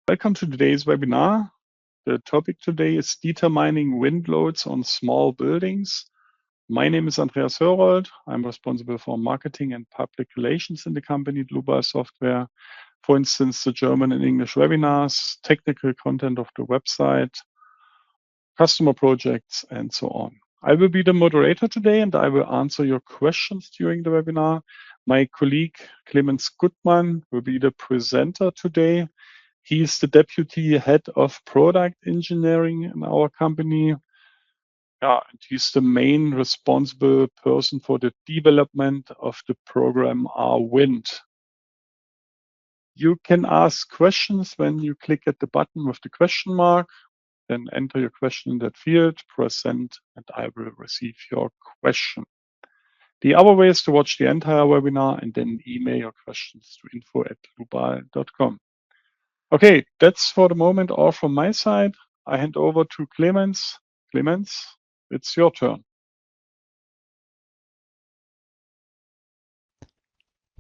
Welcome to today's webinar. The topic today is determining wind loads on small buildings. My name is Andreas Hörold. I'm responsible for marketing and public relations in the company Dlubal Software. For instance, the German and English webinars, technical content of the website, customer projects, and so on. I will be the moderator today and I will answer your questions during the webinar. My colleague Clemens Gutmann will be the presenter today. He is the deputy head of product engineering in our company. And he's the main responsible person for the development of the program R-Wind. You can ask questions when you click at the button with the question mark, then enter your question in that field, press send, and I will receive your question. The other way is to watch the entire webinar and then email your questions to info@dlubal.com. Okay, that's for the moment all from my side. I hand over to Clemens. Clemens, it's your turn.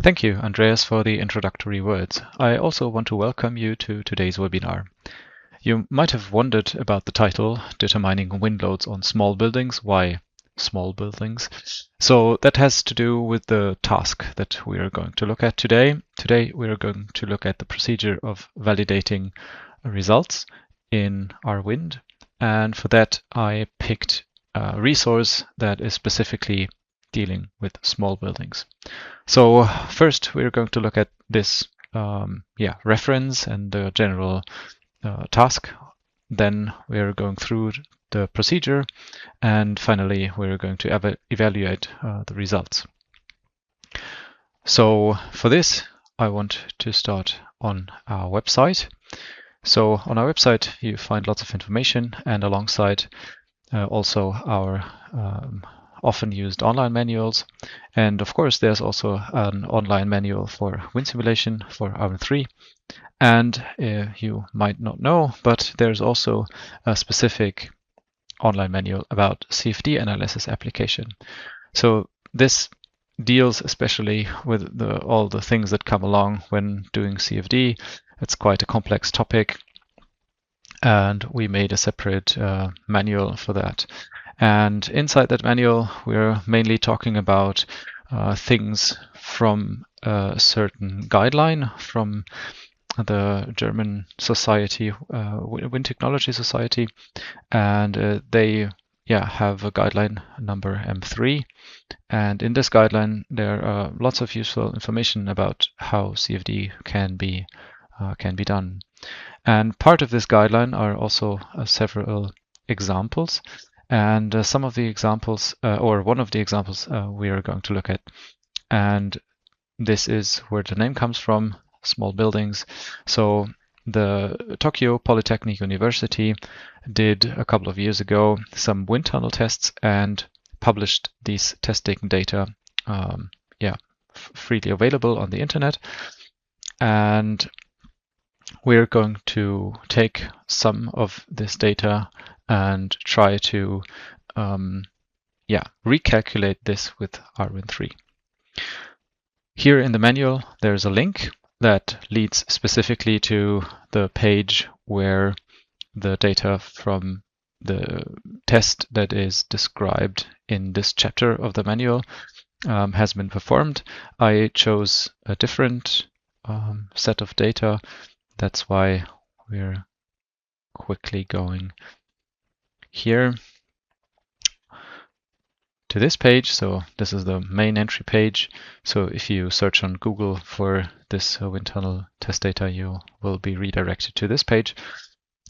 Thank you, Andreas, for the introductory words. I also want to welcome you to today's webinar. You might have wondered about the title, Determining Wind Loads on Small Buildings. Why small buildings? So that has to do with the task that we are going to look at today. Today we are going to look at the procedure of validating results in R-Wind. And for that I picked a resource that is specifically dealing with small buildings. So first we're going to look at this reference and the general task. Then we're going through the procedure, and finally we're going to evaluate the results. So for this I want to start on our website. So on our website you find lots of information, and alongside also our often used online manuals, and of course there's also an online manual for wind simulation for R-Wind 3. And you might not know, but there's also a specific online manual about CFD analysis application. So this deals especially with all the things that come along when doing CFD. It's quite a complex topic, and we made a separate manual for that. And inside that manual, we're mainly talking about things from a certain guideline from the German Society, Wind Technology Society, and they have a guideline number M3. And in this guideline, there are lots of useful information about how CFD can be done. And part of this guideline are also several examples. And some of the examples, or one of the examples we are going to look at. And this is where the name comes from, small buildings. So the Tokyo Polytechnic University did a couple of years ago some wind tunnel tests and published these testing data freely available on the internet. And we're going to take some of this data and try to recalculate this with R-Wind 3. Here in the manual there's a link that leads specifically to the page where the data from the test that is described in this chapter of the manual has been performed. I chose a different set of data. That's why we're quickly going here to this page. So this is the main entry page. So if you search on Google for this wind tunnel test data, you will be redirected to this page.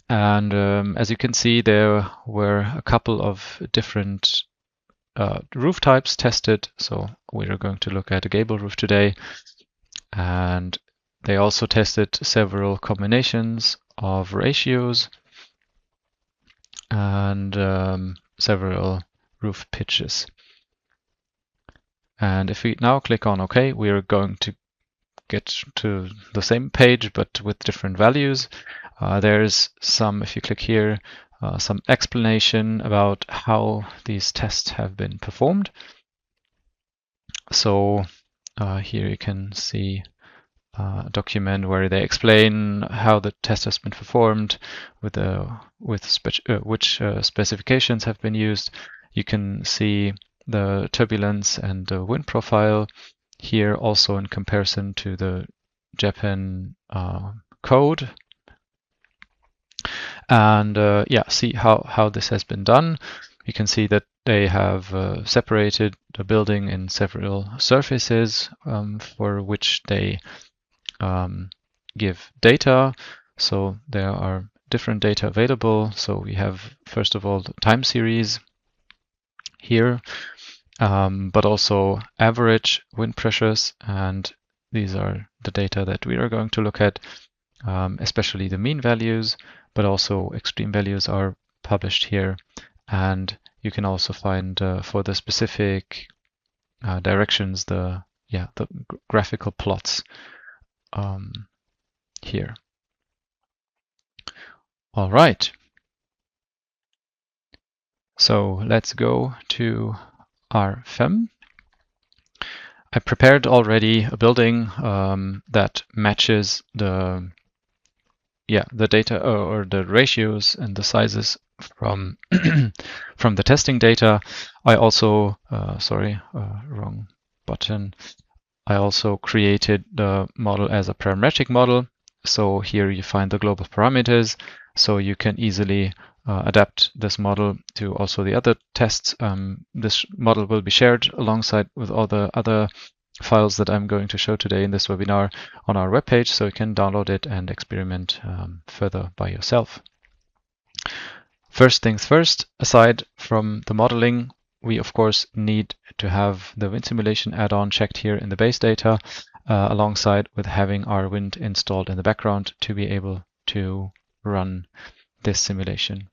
And as you can see, there were a couple of different roof types tested. So we're going to look at a gable roof today. And they also tested several combinations of ratios and several roof pitches. And if we now click on OK, we are going to get to the same page but with different values. There's some, if you click here, some explanation about how these tests have been performed. So here you can see document where they explain how the test has been performed, which specifications have been used. You can see the turbulence and the wind profile here, also in comparison to the Japan code. And see how this has been done. You can see that they have separated the building in several surfaces for which they give data. So there are different data available. So we have, first of all, the time series here, but also average wind pressures. And these are the data that we are going to look at, especially the mean values, but also extreme values are published here. And you can also find for the specific directions the graphical plots here. All right. So let's go to our FEM. I prepared already a building that matches the data or the ratios and the sizes from from the testing data. I also wrong button. I also created the model as a parametric model. So here you find the global parameters, so you can easily adapt this model to also the other tests. This model will be shared alongside with all the other files that I'm going to show today in this webinar on our webpage, so you can download it and experiment further by yourself. First things first, aside from the modeling, we of course need to have the wind simulation add-on checked here in the base data, alongside with having our wind installed in the background to be able to run this simulation.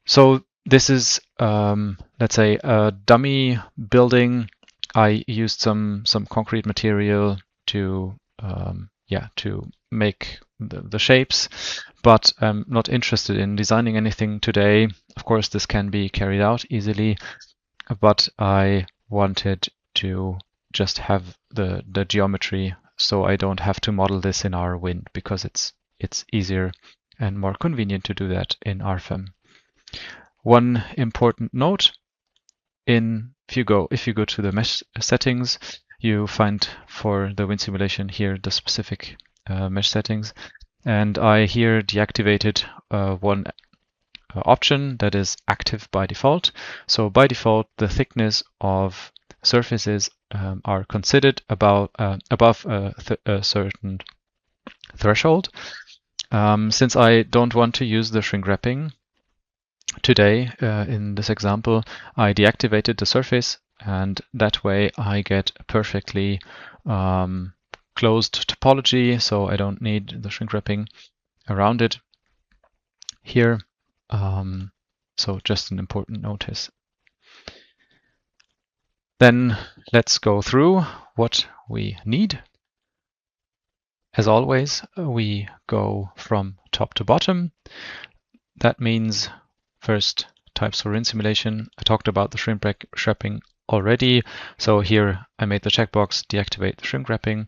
So this is, let's say, a dummy building. I used some concrete material to make the shapes, but I'm not interested in designing anything today. Of course, this can be carried out easily, but I wanted to just have the geometry, so I don't have to model this in our wind, because it's easier and more convenient to do that in RFEM. One important note: if you go to the mesh settings, you find for the wind simulation here the specific mesh settings, and I here deactivated one option that is active by default. So by default, the thickness of surfaces are considered above a certain threshold. Since I don't want to use the shrink wrapping today, in this example, I deactivated the surface, and that way I get a perfectly closed topology, so I don't need the shrink wrapping around it here. So just an important notice. Then let's go through what we need. As always, we go from top to bottom. That means first, types for wind simulation. I talked about the shrink wrapping already. So here I made the checkbox, deactivate the shrink wrapping.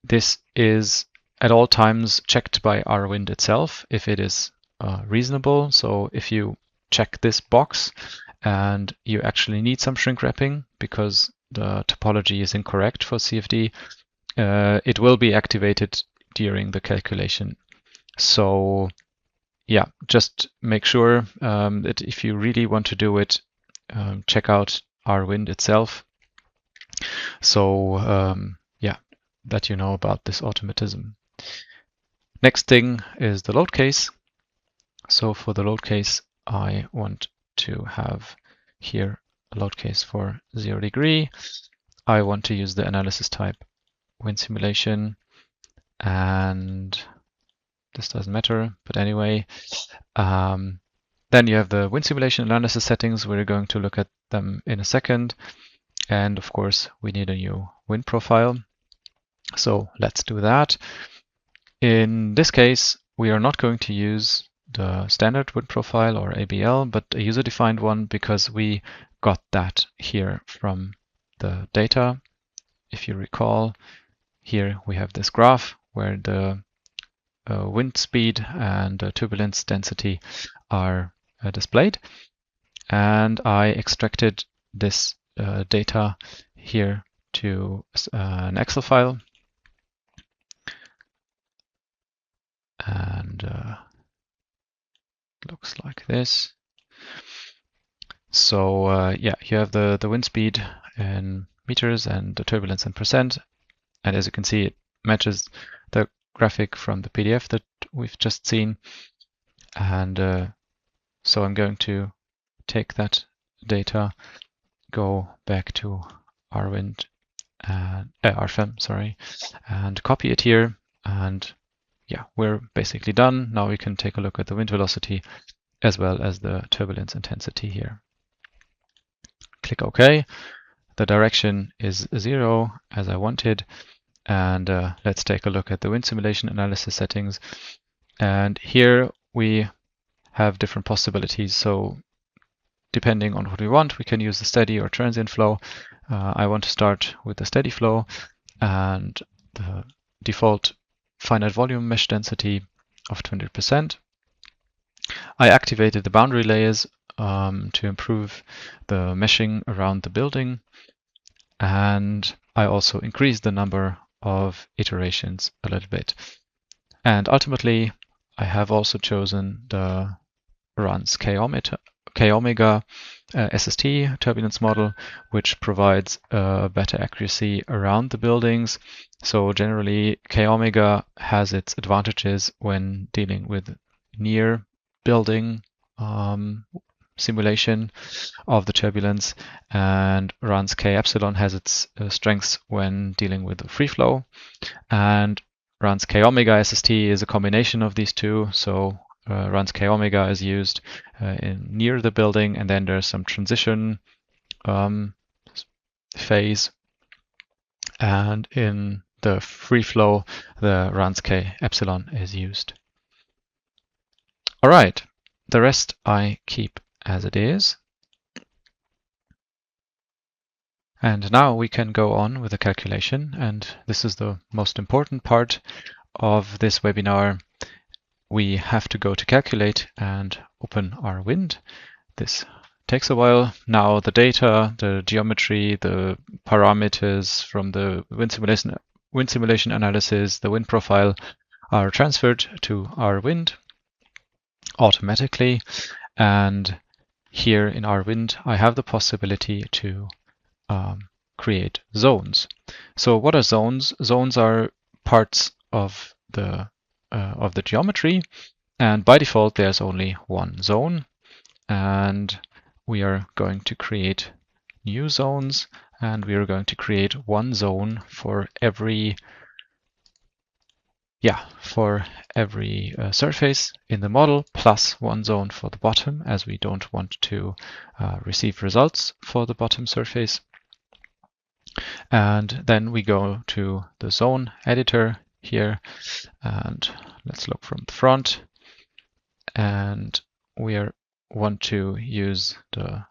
This is at all times checked by our wind itself if it is reasonable. So if you check this box and you actually need some shrink wrapping because the topology is incorrect for CFD, it will be activated during the calculation. So yeah, just make sure that if you really want to do it, check out our wind itself. So yeah, that you know about this automatism. Next thing is the load case. So for the load case, I want to have here a load case for 0 degree. I want to use the analysis type wind simulation, and this doesn't matter, but anyway. Then you have the wind simulation analysis settings. We're going to look at them in a second. And of course, we need a new wind profile. So let's do that. In this case, we are not going to use the standard wind profile or ABL, but a user-defined one, because we got that here from the data. If you recall, here we have this graph where the wind speed and turbulence density are displayed. And I extracted this data here to an Excel file. And looks like this. So yeah, you have the wind speed in meters and the turbulence in percent. And as you can see, it matches the graphic from the PDF that we've just seen. And so I'm going to take that data, go back to RFM, sorry, and copy it here. And yeah, we're basically done. Now we can take a look at the wind velocity as well as the turbulence intensity here. Click OK. The direction is 0 as I wanted. And let's take a look at the wind simulation analysis settings. And here we have different possibilities. So depending on what we want, we can use the steady or transient flow. I want to start with the steady flow and the default finite volume mesh density of 200%. I activated the boundary layers to improve the meshing around the building. And I also increased the number of iterations a little bit. And ultimately, I have also chosen the runs K omega SST turbulence model, which provides better accuracy around the buildings. So generally, K omega has its advantages when dealing with near building simulation of the turbulence, and runs K epsilon has its strengths when dealing with the free flow, and runs K omega SST is a combination of these two. So runs K omega is used near the building, and then there's some transition phase, and in the free flow the runs K epsilon is used. All right, the rest I keep as it is. And now we can go on with the calculation, and this is the most important part of this webinar. We have to go to calculate and open our wind. This takes a while. Now the data, the geometry, the parameters from the wind simulation analysis, the wind profile are transferred to our wind automatically. And here in our wind, I have the possibility to create zones. So what are zones? Zones are parts of the geometry, and by default there's only one zone, and we are going to create new zones, and we are going to create one zone for every surface in the model, plus one zone for the bottom, as we don't want to receive results for the bottom surface. And then we go to the zone editor here, and let's look from the front, and we want to use the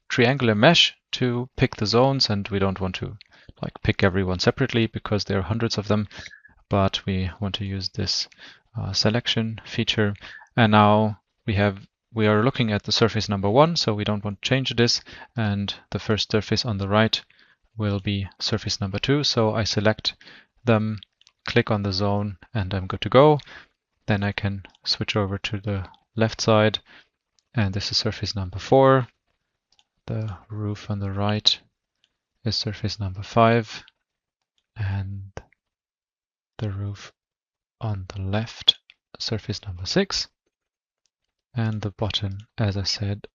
triangular mesh to pick the zones, and we don't want to pick everyone separately because there are hundreds of them, but we want to use this selection feature. And now we are looking at the surface number 1, so we don't want to change this, and the first surface on the right will be surface number 2. So I select them, click on the zone, and I'm good to go. Then I can switch over to the left side, and this is surface number 4. The roof on the right is surface number 5, and the roof on the left, surface number 6, and the bottom, as I said,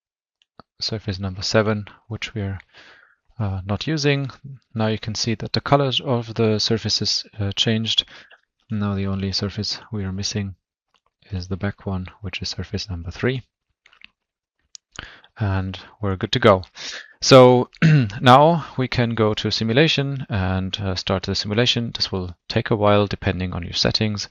surface number 7, which we're not using. Now you can see that the colors of the surfaces changed. Now the only surface we are missing is the back one, which is surface number 3. And we're good to go. So now we can go to simulation and start the simulation. This will take a while depending on your settings.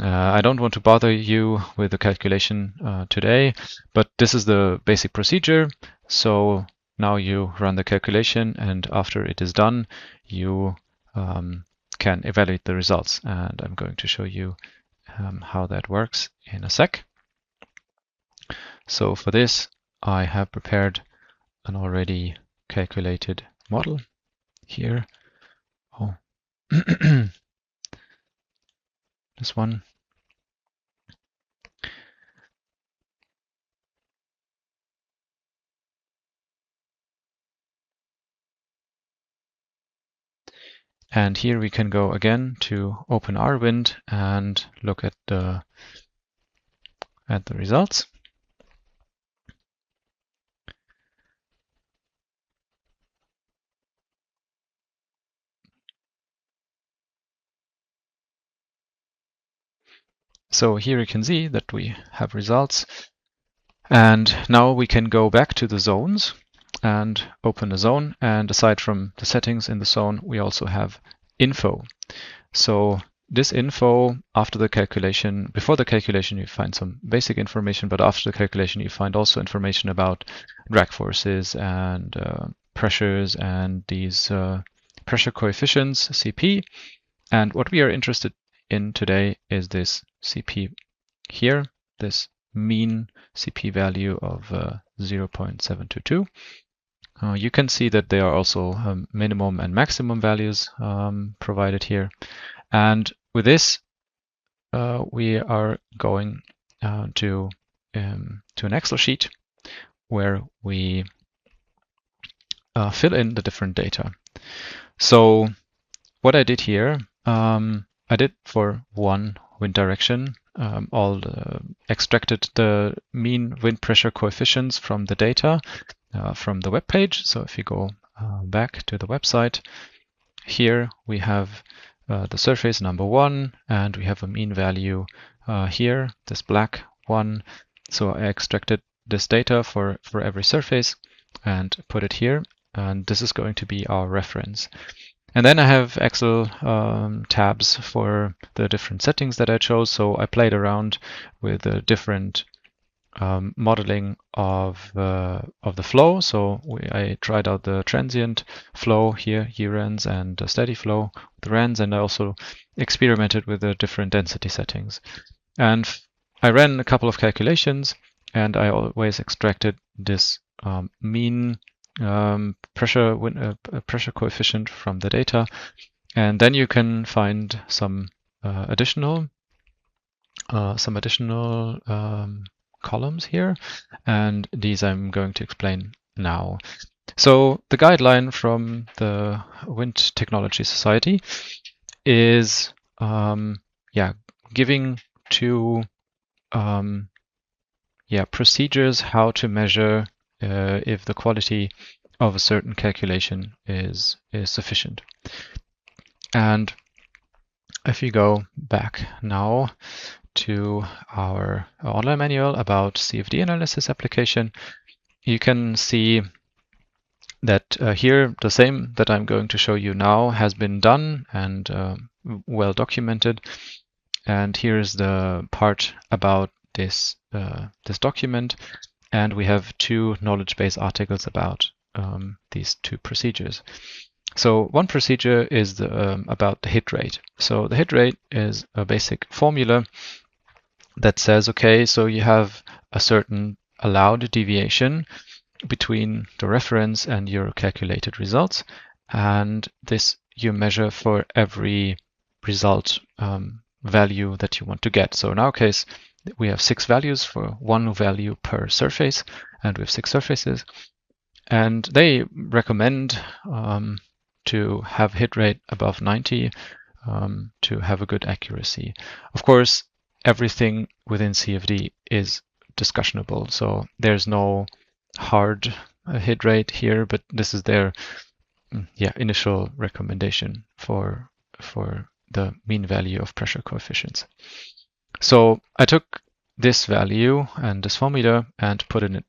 I don't want to bother you with the calculation today, but this is the basic procedure. So now you run the calculation, and after it is done, you can evaluate the results. And I'm going to show you how that works in a sec. So for this, I have prepared an already calculated model here. Oh, this one. And here we can go again to open our wind and look at the results. So here you can see that we have results. And now we can go back to the zones and open a zone. And aside from the settings in the zone, we also have info. So this info, after the calculation, before the calculation, you find some basic information, but after the calculation, you find also information about drag forces and pressures and these pressure coefficients, CP. And what we are interested in today is this CP here, this mean CP value of 0.722. You can see that there are also minimum and maximum values provided here. And with this, we are going to an Excel sheet where we fill in the different data. So what I did here, I did for one wind direction, extracted the mean wind pressure coefficients from the data from the web page. So if you go back to the website, here we have the surface number 1, and we have a mean value here, this black one. So I extracted this data for every surface and put it here, and this is going to be our reference. And then I have Excel tabs for the different settings that I chose. So I played around with the different modeling of the flow. So I tried out the transient flow here, year-ends, and the steady flow with rends, and I also experimented with the different density settings. And I ran a couple of calculations, and I always extracted this mean pressure coefficient from the data, and then you can find some additional columns here, and these I'm going to explain now. So the guideline from the Wind Technology Society is giving two procedures how to measure if the quality of a certain calculation is sufficient. And if you go back now to our online manual about CFD analysis application, you can see that here the same that I'm going to show you now has been done and well documented. And here's the part about this document. And we have two knowledge base articles about these two procedures. So one procedure is about the hit rate. So the hit rate is a basic formula that says, okay, so you have a certain allowed deviation between the reference and your calculated results. And this you measure for every result value that you want to get. So in our case, we have 6 values for one value per surface, and we have 6 surfaces. And they recommend to have hit rate above 90 to have a good accuracy. Of course, everything within CFD is discussionable, so there's no hard hit rate here, but this is their initial recommendation for the mean value of pressure coefficients. So I took this value and this formula and put it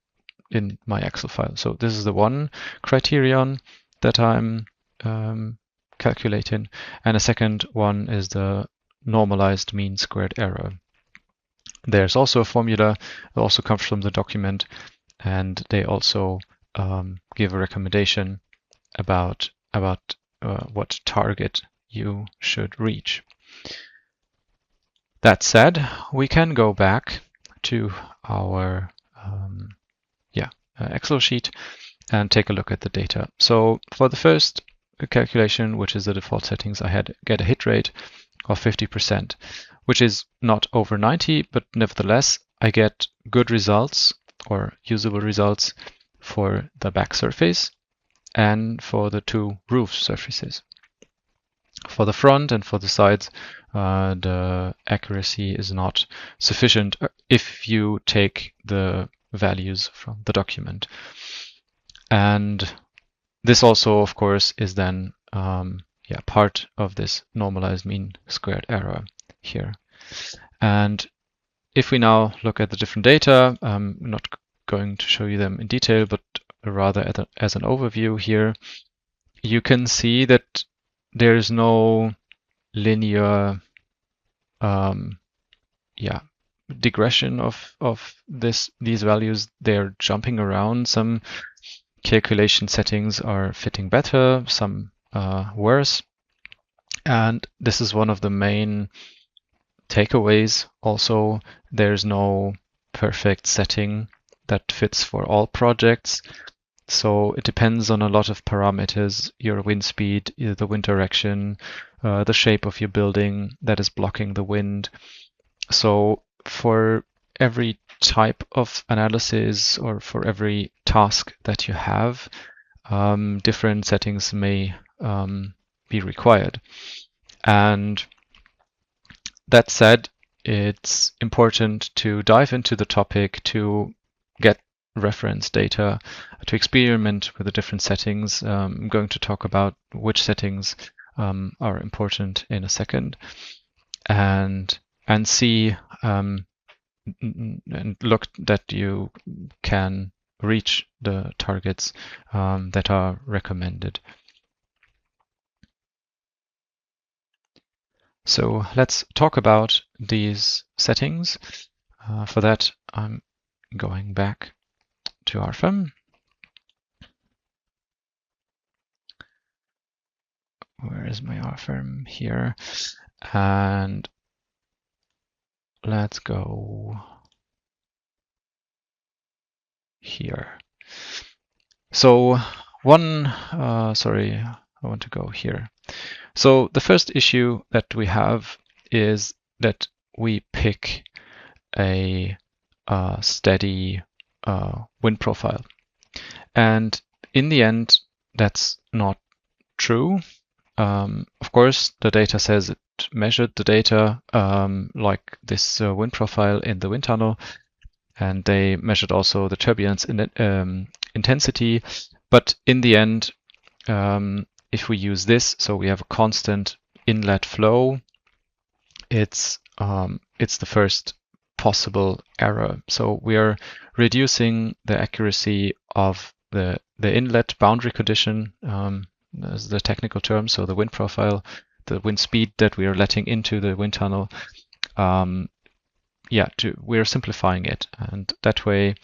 in my Excel file. So this is the one criterion that I'm calculating, and a second one is the normalized mean squared error. There's also a formula that also comes from the document, and they also give a recommendation about what target you should reach. That said, we can go back to our Excel sheet and take a look at the data. So for the first calculation, which is the default settings, I get a hit rate of 50%, which is not over 90, but nevertheless, I get good results or usable results for the back surface and for the two roof surfaces. For the front and for the sides, the accuracy is not sufficient if you take the values from the document. And this also, of course, is then part of this normalized mean squared error here. And if we now look at the different data, I'm not going to show you them in detail, but rather as an overview here, you can see that there is no linear digression of these values. They're jumping around. Some calculation settings are fitting better, some worse. And this is one of the main takeaways. Also, there's no perfect setting that fits for all projects. So it depends on a lot of parameters: your wind speed, the wind direction, the shape of your building that is blocking the wind. So for every type of analysis or for every task that you have, different settings may be required. And that said, it's important to dive into the topic, to get reference data, to experiment with the different settings. I'm going to talk about which settings are important in a second, and see and look that you can reach the targets that are recommended. So let's talk about these settings. For that, I'm going back to our firm. Where is my R firm? Here. And let's go here. So I want to go here. So the first issue that we have is that we pick a steady wind profile. And in the end, that's not true. Of course, the data says it measured the data like this wind profile in the wind tunnel, and they measured also the turbulence intensity. But in the end, if we use this, so we have a constant inlet flow, it's the first possible error. So we are reducing the accuracy of the inlet boundary condition, as the technical term, so the wind profile, the wind speed that we are letting into the wind tunnel. We're simplifying it, and that way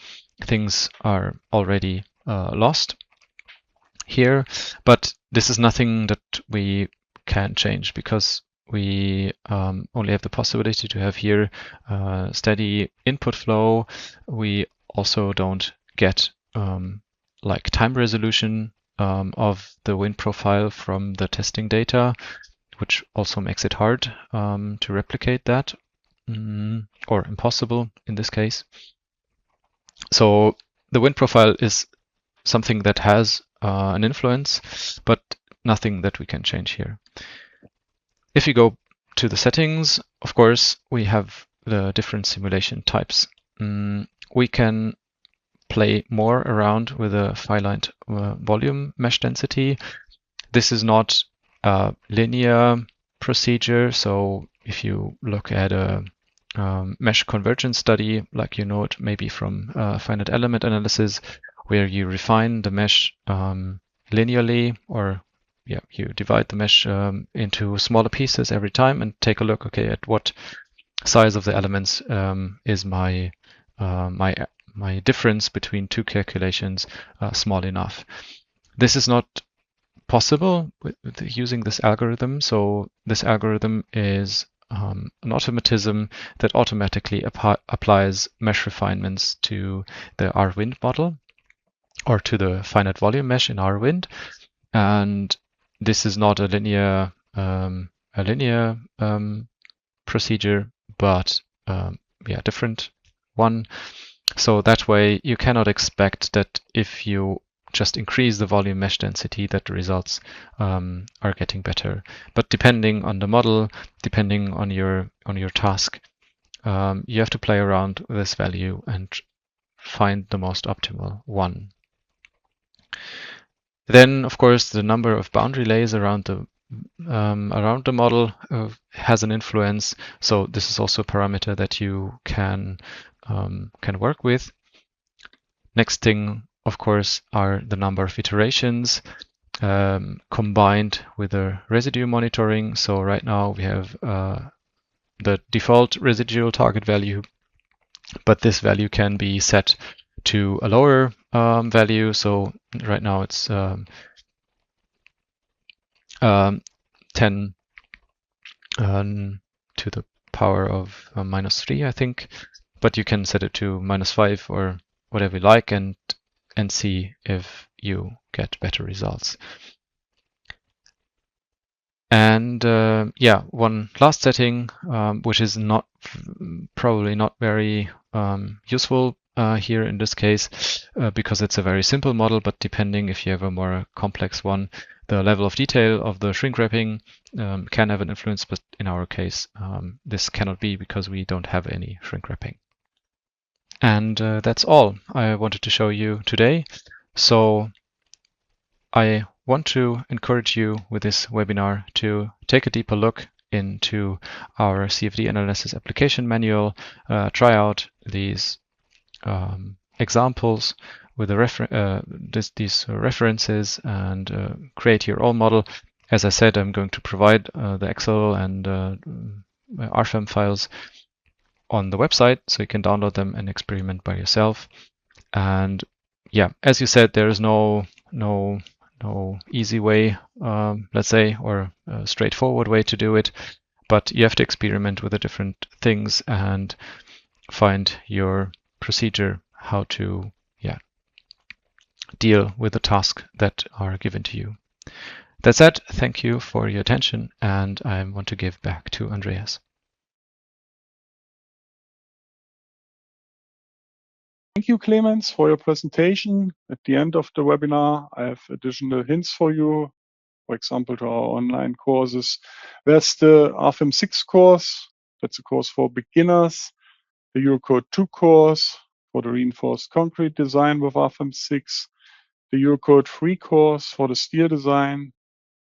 things are already lost here. But this is nothing that we can change, because we only have the possibility to have here steady input flow. We also don't get like time resolution of the wind profile from the testing data, which also makes it hard to replicate that, or impossible in this case. So the wind profile is something that has an influence, but nothing that we can change here. If you go to the settings, of course, we have the different simulation types. We can play more around with a finite volume mesh density. This is not a linear procedure. So if you look at a mesh convergence study, like you know it maybe from finite element analysis, where you refine the mesh linearly, or you divide the mesh into smaller pieces every time and take a look, okay, at what size of the elements is my difference between two calculations small enough. This is not possible with using this algorithm. So this algorithm is an automatism that automatically applies mesh refinements to the R-Wind model, or to the finite volume mesh in R-Wind. And this is not a linear procedure, but different one. So that way you cannot expect that if you just increase the volume mesh density that the results are getting better. But depending on the model, depending on your task, you have to play around with this value and find the most optimal one. Then, of course, the number of boundary layers around the model has an influence. So this is also a parameter that you can work with. Next thing, of course, are the number of iterations combined with the residue monitoring. So right now we have the default residual target value, but this value can be set to a lower value. So right now it's 10 to the power of -3, I think, but you can set it to -5 or whatever you like, and see if you get better results. And one last setting, which is probably not very useful here in this case, because it's a very simple model, but depending if you have a more complex one, the level of detail of the shrink wrapping can have an influence, but in our case, this cannot be because we don't have any shrink wrapping. And that's all I wanted to show you today. So I want to encourage you with this webinar to take a deeper look into our CFD analysis application manual, try out these examples with these references, and create your own model. As I said, I'm going to provide the Excel and RFM files on the website, so you can download them and experiment by yourself. And yeah, as you said, there is no easy way, let's say, or a straightforward way to do it, but you have to experiment with the different things and find your procedure how to deal with the tasks that are given to you. That said, thank you for your attention, and I want to give back to Andreas. Thank you, Clemens, for your presentation. At the end of the webinar, I have additional hints for you, for example, to our online courses. There's the RFM 6 course. That's a course for beginners. The Eurocode 2 course for the reinforced concrete design with RFM 6. The Eurocode 3 course for the steel design.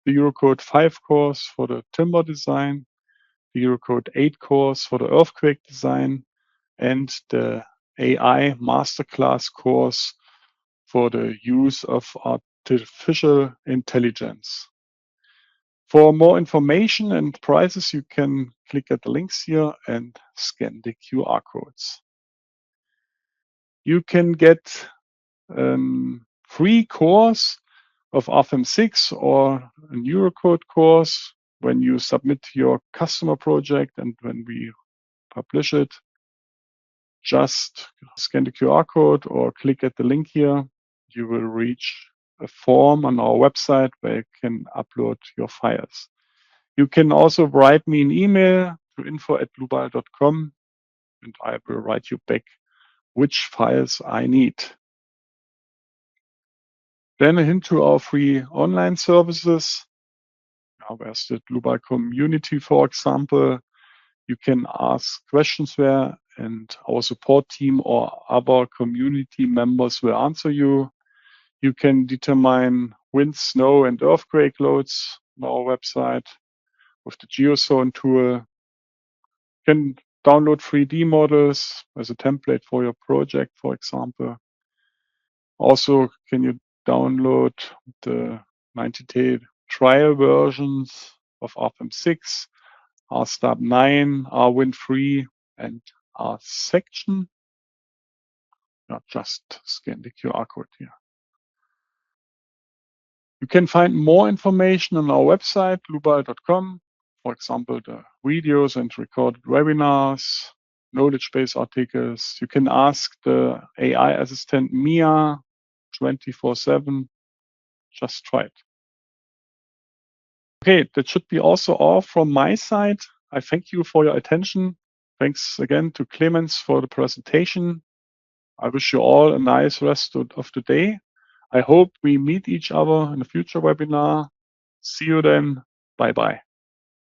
The Eurocode 5 course for the timber design. The Eurocode 8 course for the earthquake design. And the AI masterclass course for the use of artificial intelligence. For more information and prices, you can click at the links here and scan the QR codes. You can get a free course of RFM 6 or a Eurocode course when you submit your customer project, and when we publish it, just scan the QR code or click at the link here. You will reach a form on our website where you can upload your files. You can also write me an email to info@dlubal.com, and I will write you back which files I need. Then a hint to our free online services. Now, there's the Dlubal community, for example. You can ask questions there, and our support team or other community members will answer you. You can determine wind, snow, and earthquake loads on our website with the GeoZone tool. You can download 3D models as a template for your project, for example. Also, can you download the 90-day trial versions of RFM 6, RStab 9, R-Wind 3, and R-Section. Just scan the QR code here. You can find more information on our website, dlubal.com. For example, the videos and recorded webinars, knowledge base articles. You can ask the AI assistant Mia 24/7. Just try it. Okay, that should be also all from my side. I thank you for your attention. Thanks again to Clemens for the presentation. I wish you all a nice rest of the day. I hope we meet each other in a future webinar. See you then. Bye-bye.